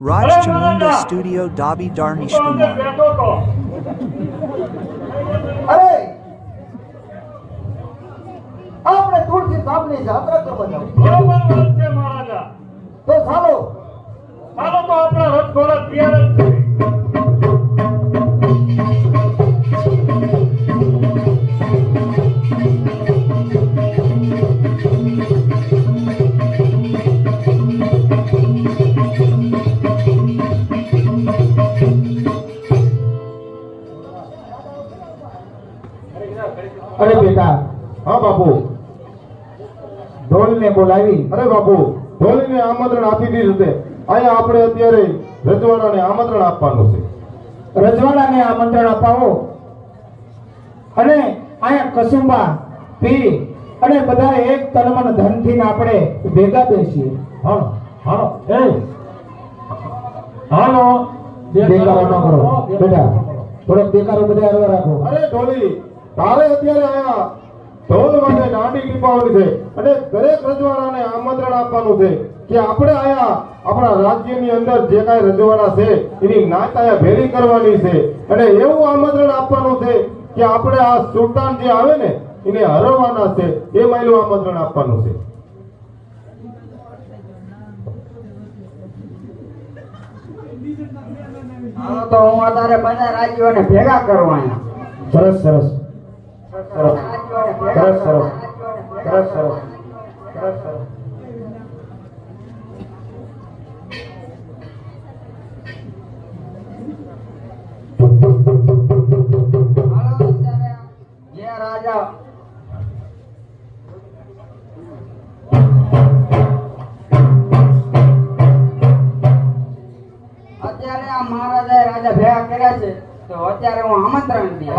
Raj Chamunda Studio Dobby Darnish Kumar. અરે આપણે તુલસી સાપની જાત્રા કરવા જાવ. બરોબર વાત છે મહારાજા. તો ચાલો ચાલો તો આપણા રથ ઘોડા તૈયાર જ છે. અરે બેટા હા બાપુ. ઢોલને બોલાવી અરે બાપુ, ઢોલીને આમંત્રણ આપી દીધું છે. અહીંયા આપણે અત્યારે રજવાડાને આમંત્રણ આપવાનું છે. રજવાડાને આમંત્રણ અપાવો અને અહીંયા કસુંબા પી અને બધા એક તનમન ધનથી આપણે ભેગા બેસીએ. હાલો હાલો એ હાલો દેખાડો ન કરો બેટા, થોડોક દેખાડો બધા હરવા રાખો. અરે ઢોલી, તારે અત્યારે અહીંયા ઢોલ માટે દાંડી ટીપાવવાની છે અને દરેક રજવાડાને આમંત્રણ આપવાનું છે કે આપણે અહીંયા આપણા રાજ્યની અંદર જે કાંઈ રજવાડા છે એની નાત અહીંયા ભેરી કરવાની છે અને એવું આમંત્રણ આપવાનું છે કે આપણે આ સુલતાન જે આવે ને એને હરવાના છે એ માયલું આમંત્રણ આપવાનું છે. હાલો તો હું અત્યારે બધા રાજ્યોને ભેગા કરવા અહીંયા. સરસ સરસ સરસ સરસ સરસ સરસ સરસ સરસ સરસ. હાલો અત્યારે જે રાજા અત્યારે આ મહારાજાએ રાજા ભેગા કર્યા છે તો અત્યારે હું આમંત્રણ દઈ.